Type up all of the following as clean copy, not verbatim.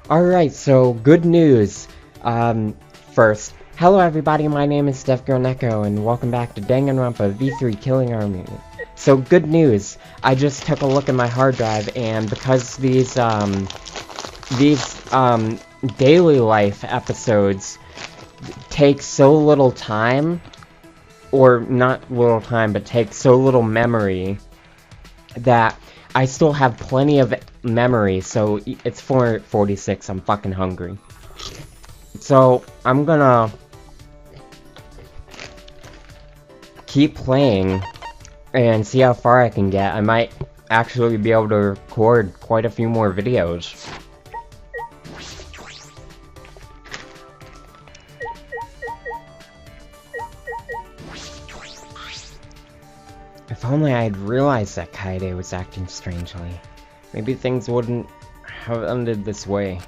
Alright, so good news. First, hello everybody, my name is DefGirlNeko, and welcome back to Danganronpa V3 Killing Army. So good news, I just took a look at my hard drive, and because these daily life episodes take so little time, or not little time, but take so little memory, that I still have plenty of memory, so it's 4:46, I'm fucking hungry. So, I'm gonna keep playing and see how far I can get. I might actually be able to record quite a few more videos. If only I had realized that Kaede was acting strangely. Maybe things wouldn't have ended this way.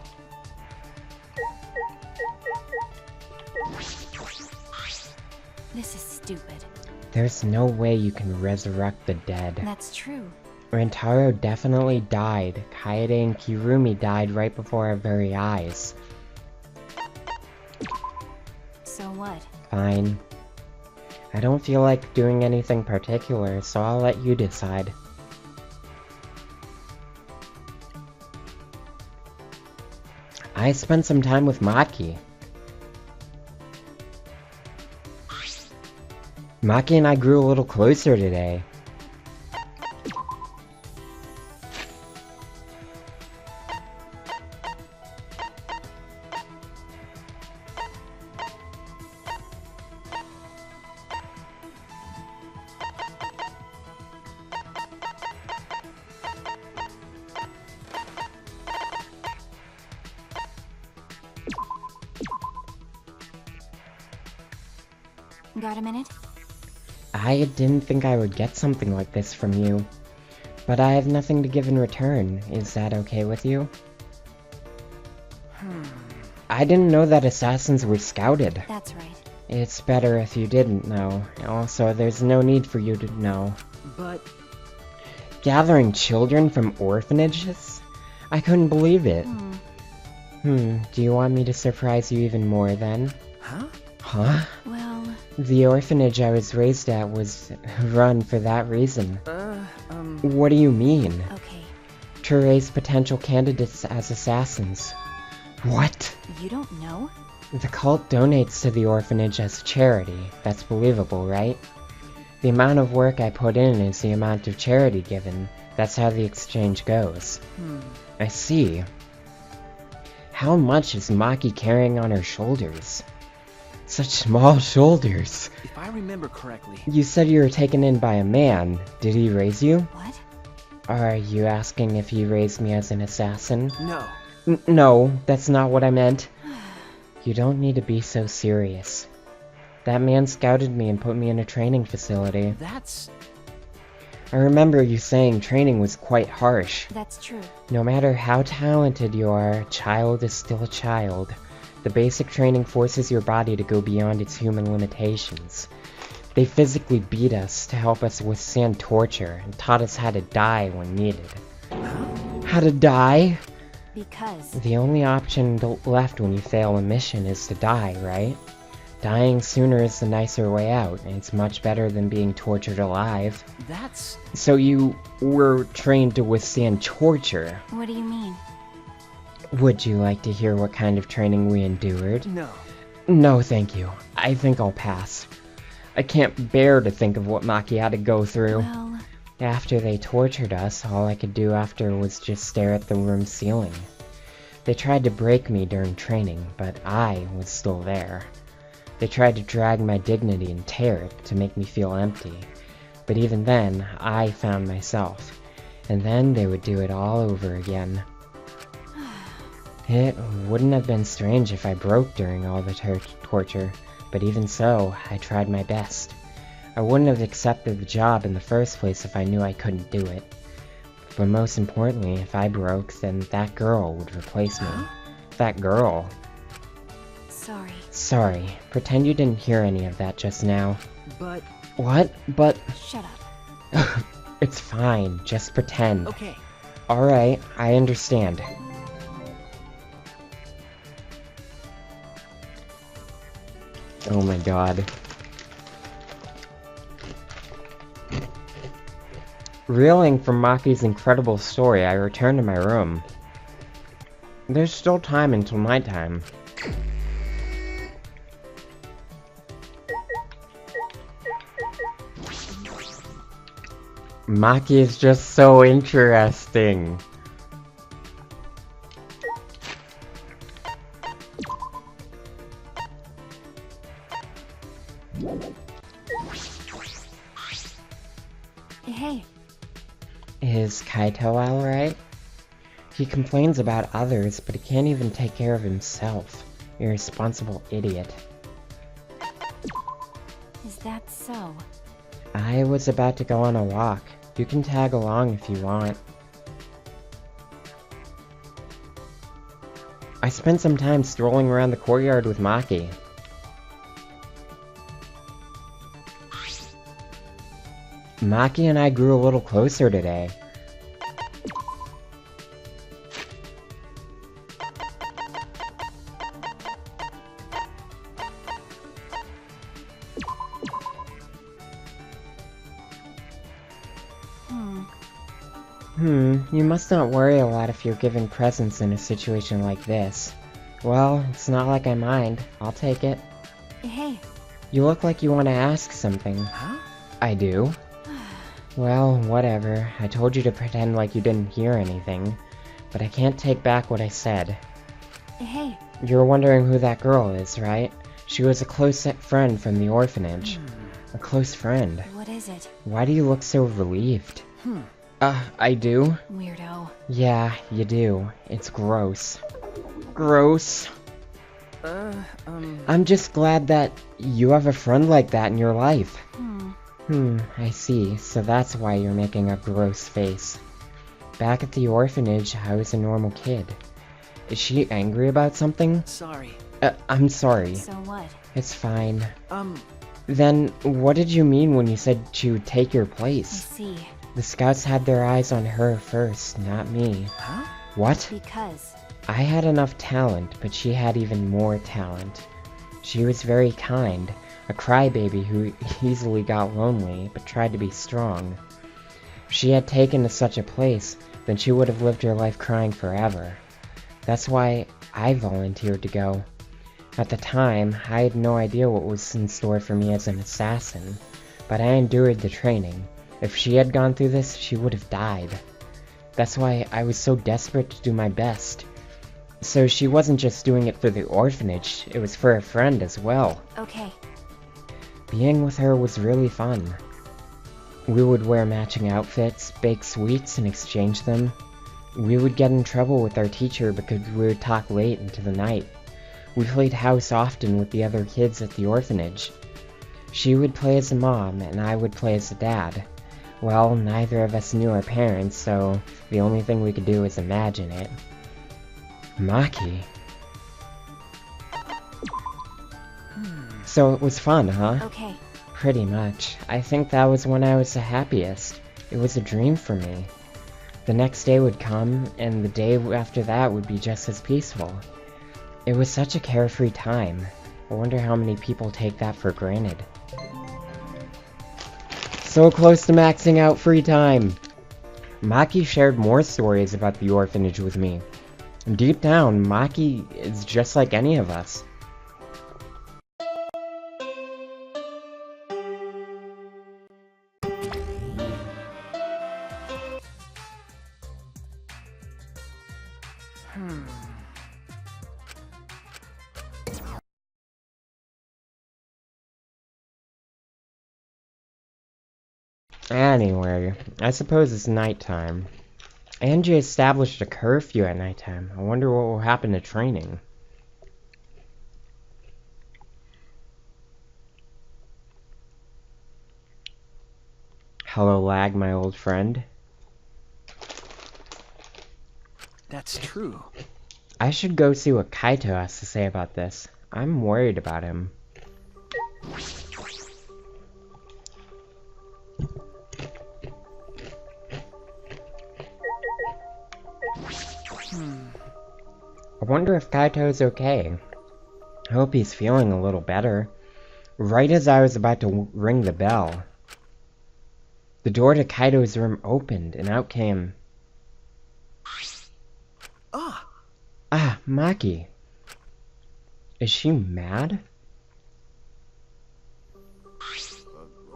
This is stupid. There's no way you can resurrect the dead. That's true. Rentaro definitely died. Kaede and Kirumi died right before our very eyes. So what? Fine. I don't feel like doing anything particular, so I'll let you decide. I spent some time with Maki. Maki and I grew a little closer today. Got a minute? I didn't think I would get something like this from you, but I have nothing to give in return. Is that okay with you? I didn't know that assassins were scouted. That's right. It's better if you didn't know. Also, there's no need for you to know. But... Gathering children from orphanages? I couldn't believe it. Do you want me to surprise you even more then? Huh? Huh? Well... The orphanage I was raised at was run for that reason. What do you mean? Okay. To raise potential candidates as assassins. What? You don't know? The cult donates to the orphanage as charity. That's believable, right? The amount of work I put in is the amount of charity given. That's how the exchange goes. I see. How much is Maki carrying on her shoulders? Such small shoulders. If I remember correctly... You said you were taken in by a man. Did he raise you? What? Are you asking if he raised me as an assassin? No. No, that's not what I meant. You don't need to be so serious. That man scouted me and put me in a training facility. That's... I remember you saying training was quite harsh. That's true. No matter how talented you are, a child is still a child. The basic training forces your body to go beyond its human limitations. They physically beat us to help us withstand torture and taught us how to die when needed. How to die? Because... The only option left when you fail a mission is to die, right? Dying sooner is the nicer way out, and it's much better than being tortured alive. That's... So you were trained to withstand torture. What do you mean? Would you like to hear what kind of training we endured? No. No, thank you. I think I'll pass. I can't bear to think of what Maki had to go through. Well... After they tortured us, all I could do after was just stare at the room ceiling. They tried to break me during training, but I was still there. They tried to drag my dignity and tear it to make me feel empty. But even then, I found myself. And then they would do it all over again. It wouldn't have been strange if I broke during all the torture, but even so, I tried my best. I wouldn't have accepted the job in the first place if I knew I couldn't do it. But most importantly, if I broke, then that girl would replace me. That girl. Sorry. Sorry. Pretend you didn't hear any of that just now. But... What? But... Shut up. It's fine. Just pretend. Okay. Alright, I understand. Oh my god. Reeling from Maki's incredible story, I return to my room. There's still time until nighttime. Maki is just so interesting. Hey. Is Kaito alright? He complains about others, but he can't even take care of himself. Irresponsible idiot. Is that so? I was about to go on a walk. You can tag along if you want. I spent some time strolling around the courtyard with Maki. Maki and I grew a little closer today. You must not worry a lot if you're giving presents in a situation like this. Well, it's not like I mind. I'll take it. Hey. You look like you want to ask something. Huh? I do. Well, whatever. I told you to pretend like you didn't hear anything. But I can't take back what I said. Hey. You're wondering who that girl is, right? She was a close friend from the orphanage. A close friend. What is it? Why do you look so relieved? I do? Weirdo. Yeah, you do. It's gross. Gross. I'm just glad that you have a friend like that in your life. I see. So that's why you're making a gross face. Back at the orphanage, I was a normal kid. Is she angry about something? Sorry. I'm sorry. So what? It's fine. Then, what did you mean when you said she would take your I place? see. The scouts had their eyes on her first, not me. Huh? What? Because. I had enough talent, but she had even more talent. She was very kind, a crybaby who easily got lonely, but tried to be strong. If she had taken to such a place, then she would have lived her life crying forever. That's why I volunteered to go. At the time, I had no idea what was in store for me as an assassin, but I endured the training. If she had gone through this, she would have died. That's why I was so desperate to do my best. So she wasn't just doing it for the orphanage, it was for a friend as well. Okay. Being with her was really fun. We would wear matching outfits, bake sweets, and exchange them. We would get in trouble with our teacher because we would talk late into the night. We played house often with the other kids at the orphanage. She would play as a mom, and I would play as a dad. Well, neither of us knew our parents, so the only thing we could do was imagine it. Maki. So it was fun, huh? Okay. Pretty much. I think that was when I was the happiest. It was a dream for me. The next day would come, and the day after that would be just as peaceful. It was such a carefree time. I wonder how many people take that for granted. So close to maxing out free time! Maki shared more stories about the orphanage with me. Deep down, Maki is just like any of us. Anyway, I suppose it's nighttime. Angie established a curfew at nighttime. I wonder what will happen to training. Hello, Lag, my old friend. That's true. I should go see what Kaito has to say about this. I'm worried about him. I wonder if Kaito's okay. I hope he's feeling a little better. right as I was about to ring the bell. The door to Kaito's room opened, and out came... Ah! Ah, Maki. Is she mad?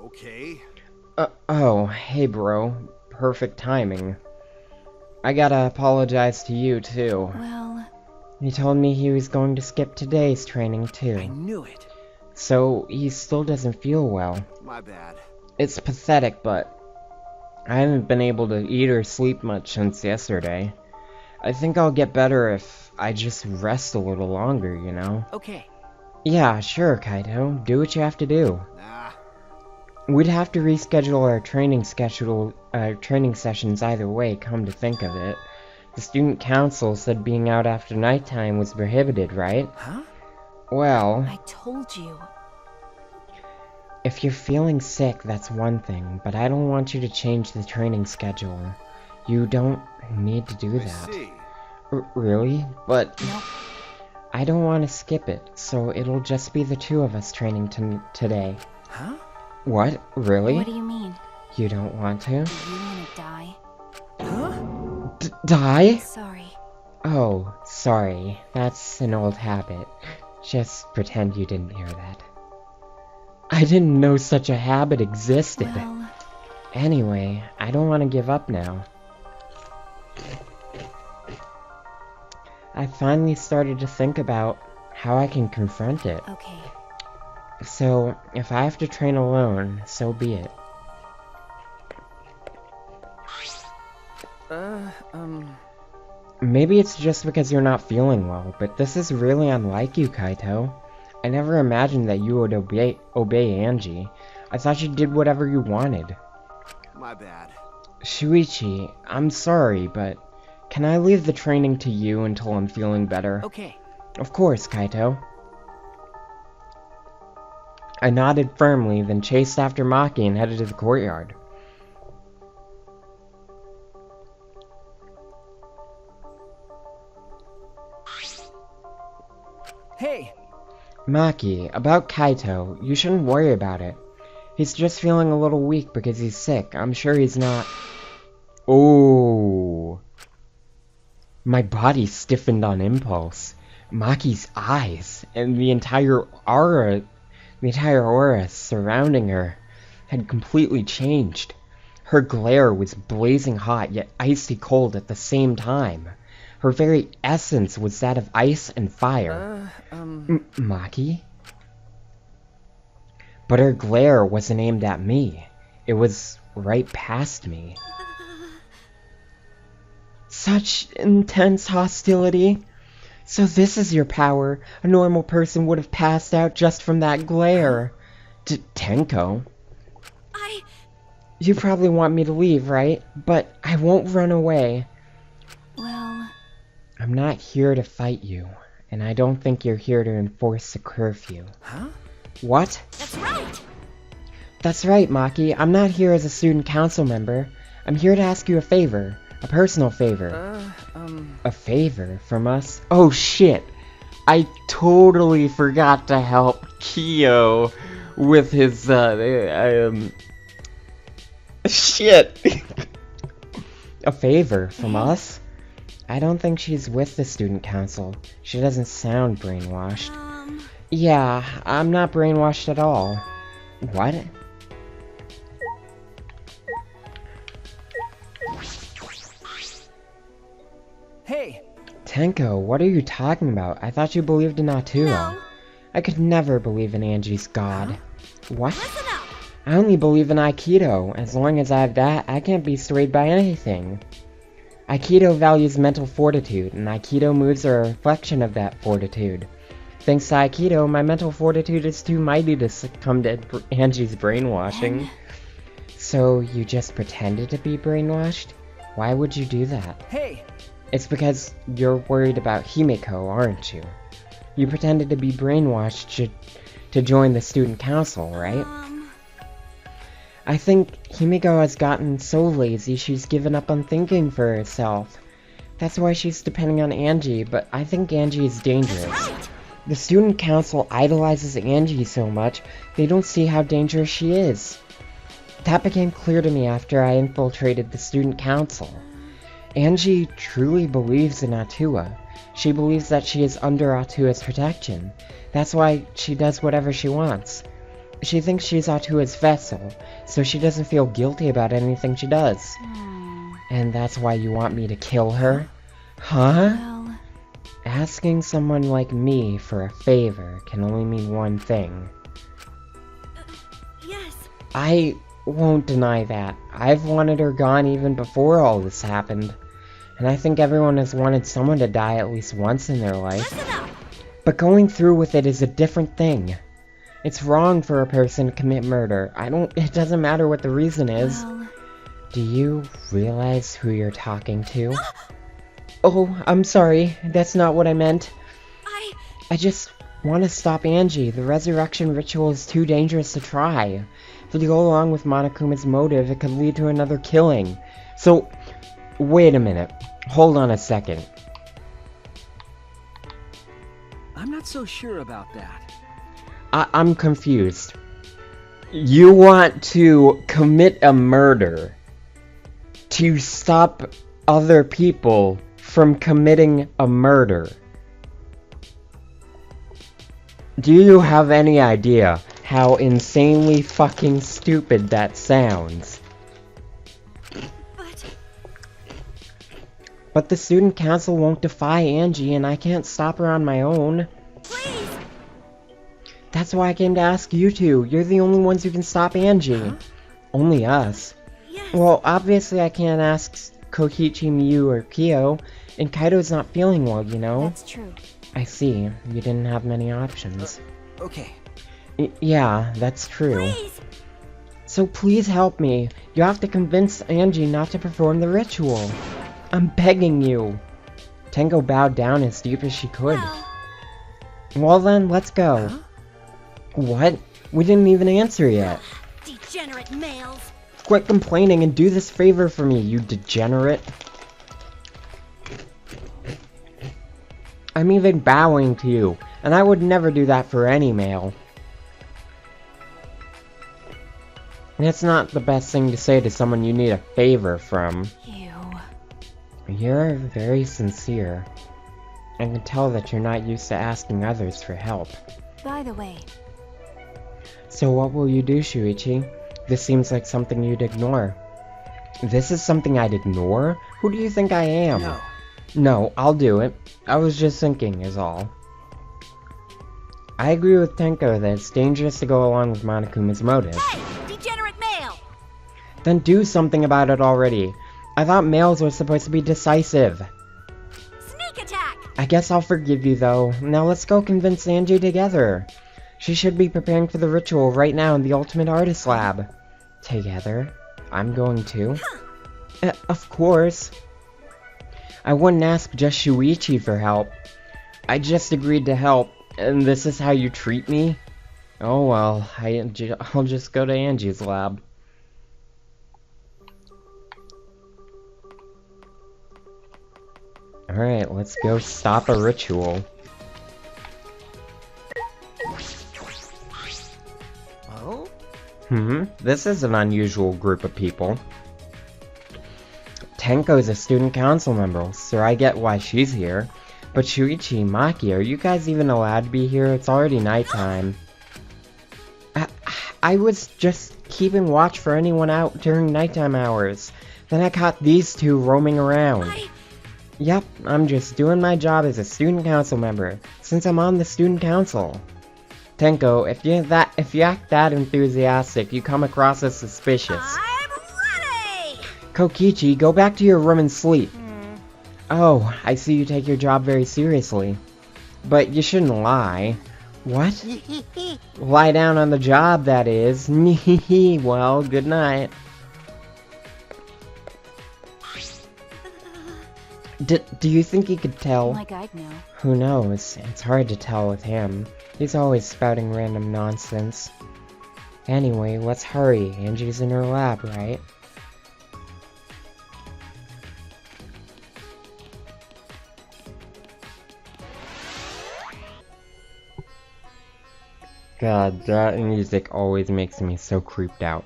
Okay. Oh, hey bro. Perfect timing. I gotta apologize to you, too. Well, He told me he was going to skip today's training, I too. knew it. So, he still doesn't feel well. My bad. It's pathetic, but I haven't been able to eat or sleep much since yesterday. I think I'll get better if I just rest a little longer, you know? Okay. Yeah, sure, Kaito. Do what you have to do. Nah. We'd have to reschedule our training sessions either way, come to think of it. The student council said being out after nighttime was prohibited, right? Huh? Well, I told you. if you're feeling sick, that's one thing, but I don't want you to change the training schedule. You don't need to do I that. see. Really? But Nope. I don't want to skip it, so it'll just be the two of us training today. Huh? What? Really? What do you mean? You don't want to? Do you want to die? Huh? Die? Sorry. Oh, sorry. That's an old habit. Just pretend you didn't hear that. I didn't know such a habit existed. Well, Anyway, I don't want to give up now. I finally started to think about how I can confront it. okay. So, if I have to train alone, so be it. Maybe it's just because you're not feeling well, but this is really unlike you, Kaito. I never imagined that you would obey Angie. I thought you did whatever you wanted. My bad. Shuichi, I'm sorry, but can I leave the training to you until I'm feeling better? Okay. Of course, Kaito. I nodded firmly, then chased after Maki and headed to the courtyard. Hey! Maki, about Kaito, you shouldn't worry about it. He's just feeling a little weak because he's sick. I'm sure he's not... Oh. My body stiffened on impulse. Maki's eyes and the entire aura surrounding her had completely changed. Her glare was blazing hot yet icy cold at the same time. Her very essence was that of ice and fire. Maki? But her glare wasn't aimed at me. It was right past me. Such intense hostility. So this is your power. A normal person would have passed out just from that glare. Tenko? You probably want me to leave, right? But I won't run away. Well, I'm not here to fight you, and I don't think you're here to enforce the curfew. Huh? What? that's right. That's right, Maki. I'm not here as a student council member. I'm here to ask you a favor. A personal favor. A favor from us? Oh shit! I totally forgot to help Kyo with his, shit! A favor from us? I don't think she's with the student council. She doesn't sound brainwashed. Yeah, I'm not brainwashed at all. What? Hey! Tenko, what are you talking about? I thought you believed in Naturo. No. I could never believe in Angie's god. What? Listen up. I only believe in Aikido. As long as I have that, I can't be swayed by anything. Aikido values mental fortitude, and Aikido moves are a reflection of that fortitude. Thanks to Aikido, my mental fortitude is too mighty to succumb to Angie's brainwashing. So, you just pretended to be brainwashed? Why would you do that? Hey! It's because you're worried about Himiko, aren't you? You pretended to be brainwashed to join the student council, right? I think Himiko has gotten so lazy she's given up on thinking for herself. That's why she's depending on Angie, but I think Angie is dangerous. The student council idolizes Angie so much, they don't see how dangerous she is. That became clear to me after I infiltrated the student council. Angie truly believes in Atua. She believes that she is under Atua's protection. That's why she does whatever she wants. She thinks she's Atua's vessel, so she doesn't feel guilty about anything she does. And that's why you want me to kill her? Huh? Well, Asking someone like me for a favor can only mean one thing. yes. I won't deny that. I've wanted her gone even before all this happened. And I think everyone has wanted someone to die at least once in their life. Listen up. But going through with it is a different thing. It's wrong for a person to commit murder. It doesn't matter what the reason is. Well, Do you realize who you're talking to? Oh, I'm sorry. That's not what I meant. I just want to stop Angie. The resurrection ritual is too dangerous to try. If you go along with Monokuma's motive, it could lead to another killing. So, wait a minute. Hold on a second. I'm not so sure about that. I'm confused. You want to commit a murder to stop other people from committing a murder. Do you have any idea how insanely fucking stupid that sounds? But the student council won't defy Angie, and I can't stop her on my own. please. That's why I came to ask you two. You're the only ones who can stop Angie. Huh? Only us. Yes. Well, obviously I can't ask Kokichi, Miyu, or Kyo, and Kaido's not feeling well, you know? That's true. I see. You didn't have many options. Okay. Yeah, that's true. Please. So please help me. You have to convince Angie not to perform the ritual. I'm begging you. Tenko bowed down as deep as she could. Well, Well then, let's go. Huh? What? We didn't even answer yet. degenerate males. Quit complaining and do this favor for me, you degenerate. I'm even bowing to you, and I would never do that for any male. It's not the best thing to say to someone you need a favor from. You. You're very sincere. I can tell that you're not used to asking others for help. By the way, So what will you do, Shuichi? This seems like something you'd ignore. This is something I'd ignore? Who do you think I am? No. No, I'll do it. I was just thinking, is all. I agree with Tenko that it's dangerous to go along with Monokuma's motive. hey, degenerate male. Then do something about it already. I thought males were supposed to be decisive. Sneak attack. I guess I'll forgive you though. Now let's go convince Angie together. She should be preparing for the ritual right now in the Ultimate Artist Lab. Together? I'm going to. Of course. I wouldn't ask just Shuichi for help. I just agreed to help, and this is how you treat me? Oh well, I'll just go to Angie's lab. Alright, let's go stop a ritual. Oh? This is an unusual group of people. Tenko's a student council member, so I get why she's here. But Shuichi, Maki, are you guys even allowed to be here? It's already nighttime. I was just keeping watch for anyone out during nighttime hours. Then I caught these two roaming around. Yep, I'm just doing my job as a student council member, since I'm on the student council. Tenko, if you act that enthusiastic, you come across as suspicious. I'm ready. Kokichi, go back to your room and sleep. Oh, I see you take your job very seriously. But you shouldn't lie. What? Lie down on the job, that is. Well, good night. Do you think he could tell? Like I'd know. Who knows? It's hard to tell with him. He's always spouting random nonsense. Anyway, let's hurry. Angie's in her lab, right? God, that music always makes me so creeped out.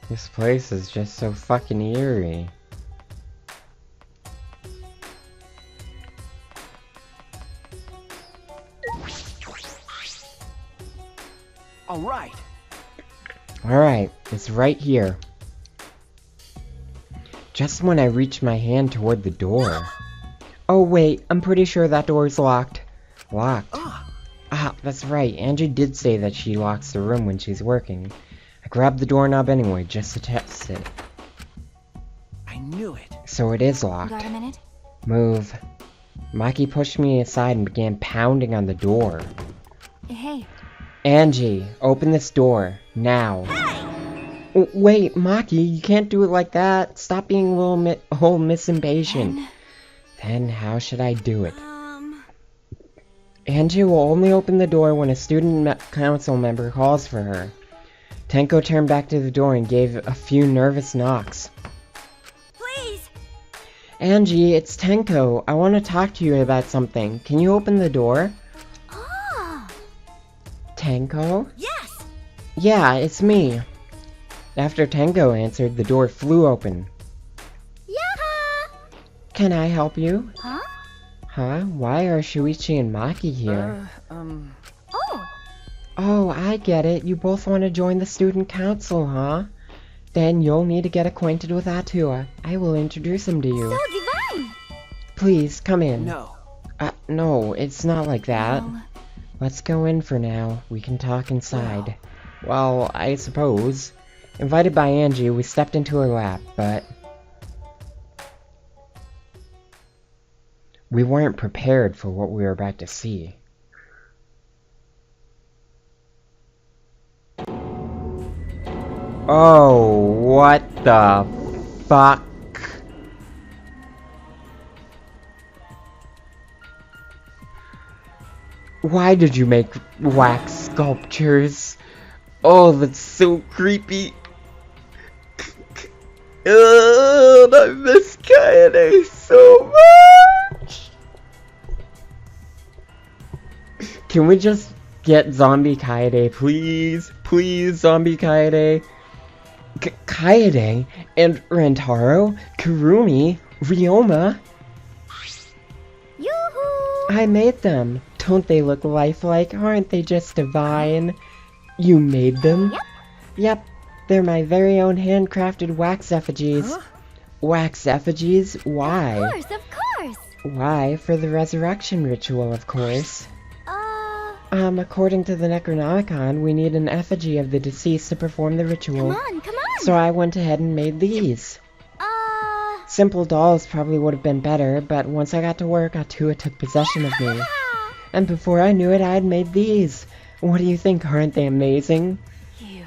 This place is just so fucking eerie. Alright. Alright, it's right here. Just when I reach my hand toward the door. Oh wait, I'm pretty sure that door is locked. Locked. Ah, that's right. Angie did say that she locks the room when she's working. I grabbed the doorknob anyway, just to test it. I knew it. So it is locked. Got a minute? Move. Maki pushed me aside and began pounding on the door. Hey. Angie, open this door. Now. Hey! Wait, Maki, you can't do it like that. Stop being a whole Miss Impatient. Then how should I do it? Angie will only open the door when a student council member calls for her. Tenko turned back to the door and gave a few nervous knocks. Please! Angie, it's Tenko. I want to talk to you about something. Can you open the door? Ah! Tenko? Yes! Yeah, it's me. After Tenko answered, the door flew open. Yaha! Can I help you? Huh? Huh? Why are Shuichi and Maki here? Oh! Oh, I get it. You both want to join the student council, huh? Then you'll need to get acquainted with Atua. I will introduce him to you. So divine! Please, come in. No. No, it's not like that. No. Let's go in for now. We can talk inside. Well, I suppose. Invited by Angie, we stepped into her lap, but we weren't prepared for what we were about to see. Oh, what the fuck? Why did you make wax sculptures? Oh, that's so creepy. I miss Kaede so much. Can we just get Zombie Kaede, please? Please, Zombie Kaede. Kaede and Rentaro, Kurumi, Ryoma. Yoo-hoo! I made them. Don't they look lifelike? Aren't they just divine? You made them? Yep. Yep. They're my very own handcrafted wax effigies. Huh? Wax effigies? Why? Of course! Why? For the resurrection ritual, of course. According to the Necronomicon, we need an effigy of the deceased to perform the ritual. Come on! So I went ahead and made these. Simple dolls probably would have been better, but once I got to work, Atua took possession of me. And before I knew it, I had made these. What do you think? Aren't they amazing? You.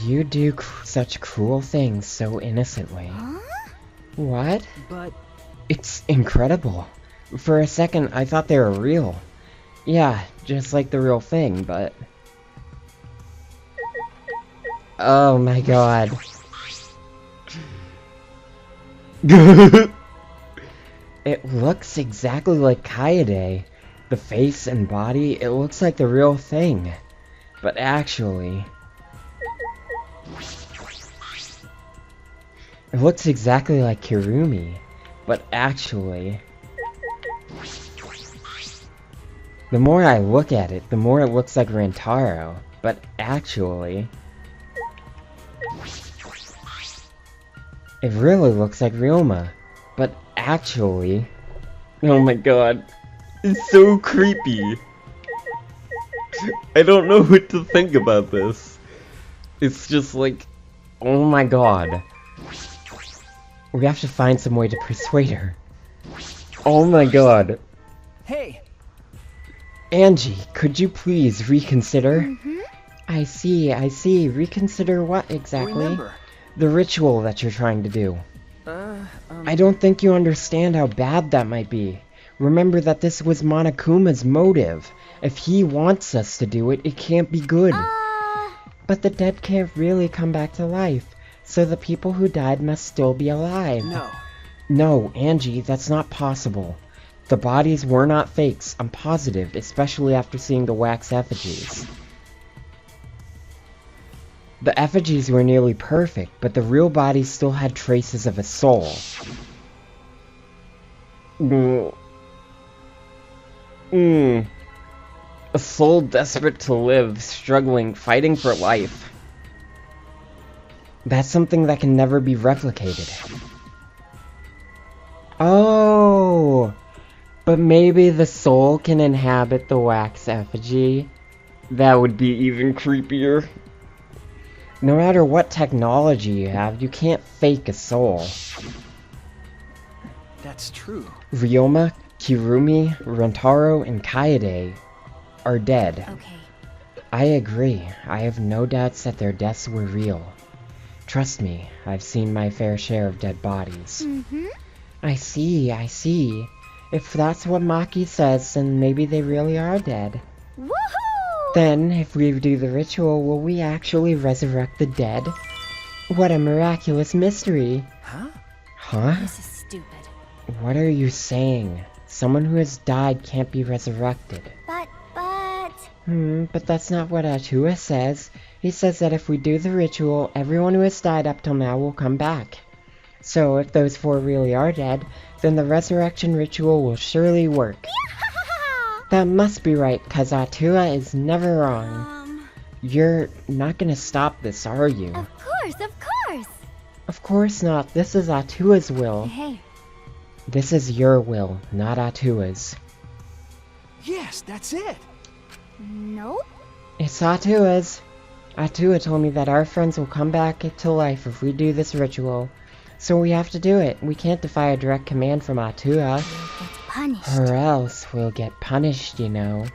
You do such cruel things so innocently. Huh? What? But It's incredible. For a second, I thought they were real. Yeah, just like the real thing, but... Oh my god. It looks exactly like Kaede. The face and body, it looks like the real thing. But actually... It looks exactly like Kirumi. But actually... The more I look at it, the more it looks like Rentaro. But actually... It really looks like Ryoma. But actually... Oh my god. It's so creepy. I don't know what to think about this. It's just like... Oh my god. We have to find some way to persuade her. Oh my god. hey, Angie, could you please reconsider? Mm-hmm. I see. Reconsider what exactly? remember. The ritual that you're trying to do. I don't think you understand how bad that might be. Remember that this was Monokuma's motive. If he wants us to do it, it can't be good. But the dead can't really come back to life, so the people who died must still be alive. No. No, Angie, that's not possible. The bodies were not fakes, I'm positive, especially after seeing the wax effigies. The effigies were nearly perfect, but the real bodies still had traces of a soul. A soul desperate to live, struggling, fighting for life. That's something that can never be replicated. Oh! But maybe the soul can inhabit the wax effigy? That would be even creepier. No matter what technology you have, you can't fake a soul. That's true. Ryoma, Kirumi, Rentaro, and Kaede are dead. Okay. I agree. I have no doubts that their deaths were real. Trust me, I've seen my fair share of dead bodies. Mm-hmm. I see. If that's what Maki says, then maybe they really are dead. Woohoo! Then, if we do the ritual, will we actually resurrect the dead? What a miraculous mystery! Huh? Huh? This is stupid. What are you saying? Someone who has died can't be resurrected. But... But that's not what Atua says. He says that if we do the ritual, everyone who has died up till now will come back. So, if those 4 really are dead, then the resurrection ritual will surely work. That must be right, cause Atua is never wrong. You're not gonna stop this, are you? Of course! Of course not. This is Atua's will. Hey. This is your will, not Atua's. Yes, that's it. Nope. It's Atua's. Atua told me that our friends will come back to life if we do this ritual. So we have to do it. We can't defy a direct command from Atua. We'll get punished. Or else we'll get punished, you know.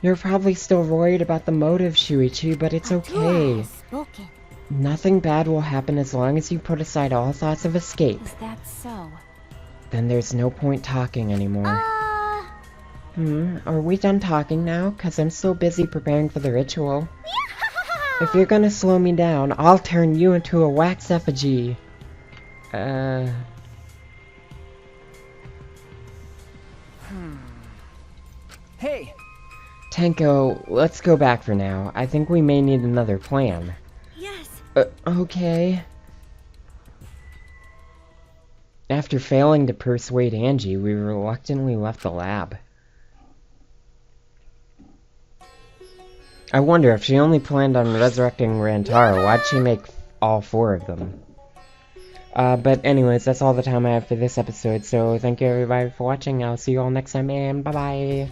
You're probably still worried about the motive, Shuichi, but it's Atua okay. has spoken. Nothing bad will happen as long as you put aside all thoughts of escape. Is that so? Then there's no point talking anymore. Are we done talking now? Cause I'm still busy preparing for the ritual. If you're gonna slow me down, I'll turn you into a wax effigy. Hey, Tenko, let's go back for now. I think we may need another plan. Yes. Okay. After failing to persuade Angie, we reluctantly left the lab. I wonder if she only planned on resurrecting Rantaro, why'd she make all 4 of them? But anyways, that's all the time I have for this episode, so thank you everybody for watching. I'll see you all next time, and bye-bye!